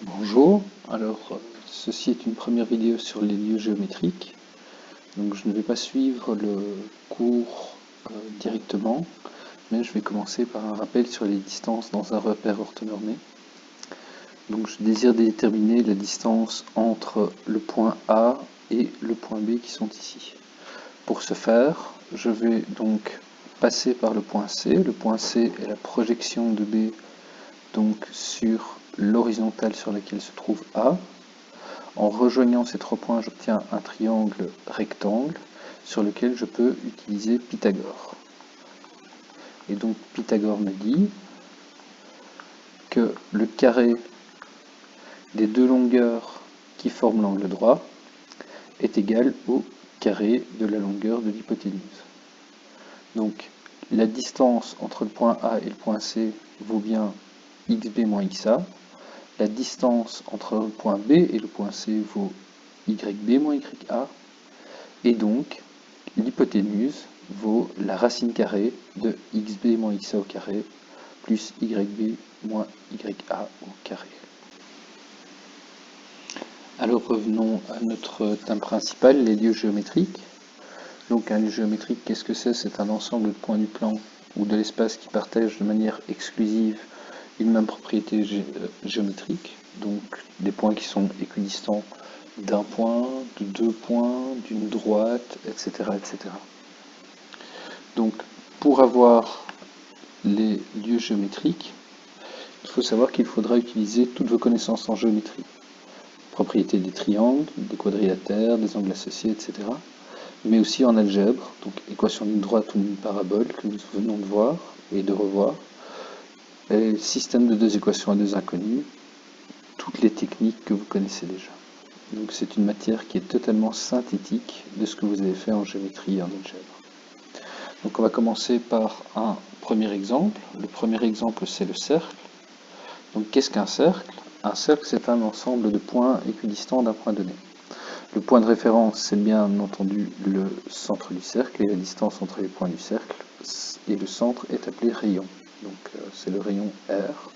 Bonjour, ceci est une première vidéo sur les lieux géométriques. Donc je ne vais pas suivre le cours directement, mais je vais commencer par un rappel sur les distances dans un repère orthonormé. Donc je désire déterminer la distance entre le point A et le point B qui sont ici. Pour ce faire, je vais donc passer par le point C. Le point C est la projection de B donc sur l'horizontale sur laquelle se trouve A. En rejoignant ces trois points, j'obtiens un triangle rectangle sur lequel je peux utiliser Pythagore. Et donc Pythagore me dit que le carré des deux longueurs qui forment l'angle droit est égal au carré de la longueur de l'hypoténuse. Donc la distance entre le point A et le point C vaut bien xb moins xa. La distance entre le point B et le point C vaut yb moins ya. Et donc, l'hypoténuse vaut la racine carrée de xb moins xa au carré plus yb moins ya au carré. Alors revenons à notre thème principal, les lieux géométriques. Donc un lieu géométrique, qu'est-ce que c'est? C'est un ensemble de points du plan ou de l'espace qui partagent de manière exclusive une même propriété géométrique, donc des points qui sont équidistants d'un point, de deux points, d'une droite, etc., etc. Donc, pour avoir les lieux géométriques, il faut savoir qu'il faudra utiliser toutes vos connaissances en géométrie. Propriétés des triangles, des quadrilatères, des angles associés, etc. Mais aussi en algèbre, donc équation d'une droite ou d'une parabole que nous venons de voir et de revoir. Et système de deux équations à deux inconnues, toutes les techniques que vous connaissez déjà. Donc c'est une matière qui est totalement synthétique de ce que vous avez fait en géométrie et en algèbre. Donc on va commencer par un premier exemple. Le premier exemple, c'est le cercle. Donc qu'est-ce qu'un cercle? Un cercle, c'est un ensemble de points équidistants d'un point donné. Le point de référence, c'est bien entendu le centre du cercle, et la distance entre les points du cercle et le centre est appelé rayon. Donc c'est le rayon R.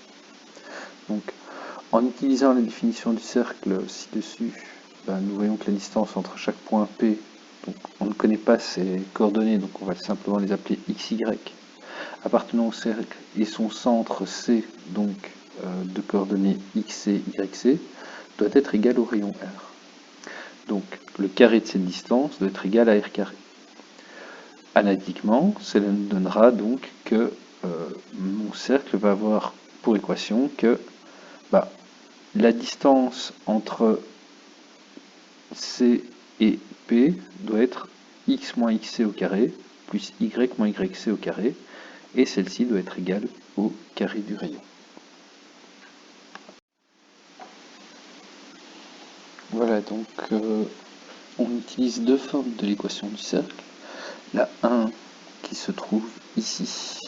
Donc en utilisant la définition du cercle ci-dessus, nous voyons que la distance entre chaque point P, donc on ne connaît pas ces coordonnées, donc on va simplement les appeler XY, appartenant au cercle, et son centre C, donc de coordonnées XC, YC, doit être égal au rayon R. Donc le carré de cette distance doit être égal à R carré. Analytiquement, cela nous donnera donc que mon cercle va avoir pour équation que la distance entre C et P doit être x moins xc au carré plus y moins yc au carré, et celle-ci doit être égale au carré du rayon. Voilà, donc on utilise deux formes de l'équation du cercle. La 1 qui se trouve ici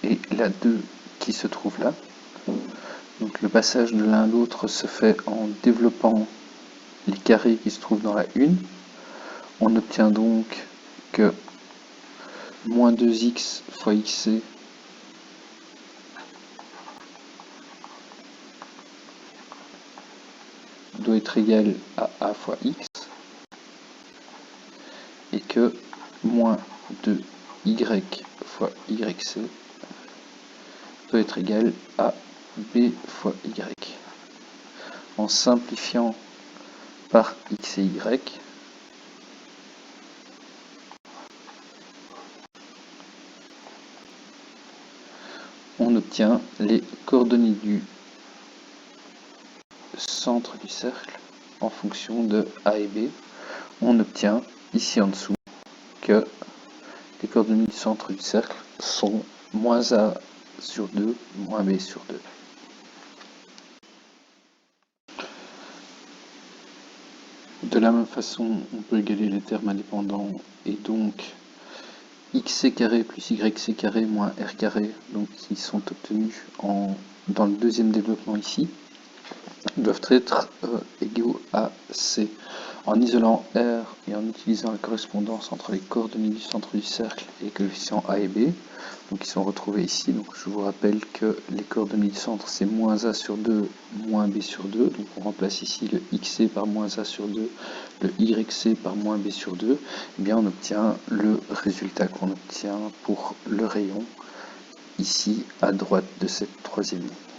et la 2 qui se trouve là. Donc le passage de l'un à l'autre se fait en développant les carrés qui se trouvent dans la 1. On obtient donc que moins 2x fois xc doit être égal à a fois x, et que moins 2y fois yc doit être égal à b fois y. En simplifiant par x et y, on obtient les coordonnées du centre du cercle en fonction de a et b. On obtient ici en dessous que les coordonnées du centre du cercle sont moins a sur 2, moins b sur 2. De la même façon, on peut égaler les termes indépendants, et donc xc carré plus yc carré moins r carré, donc qui sont obtenus dans le deuxième développement ici, doivent être égaux à c. En isolant R et en utilisant la correspondance entre les coordonnées du centre du cercle et les coefficients A et B, donc qui sont retrouvés ici. Donc je vous rappelle que les coordonnées du centre c'est moins A sur 2, moins B sur 2. Donc on remplace ici le XC par moins A sur 2, le YC par moins B sur 2. Et bien on obtient le résultat qu'on obtient pour le rayon ici à droite de cette troisième ligne.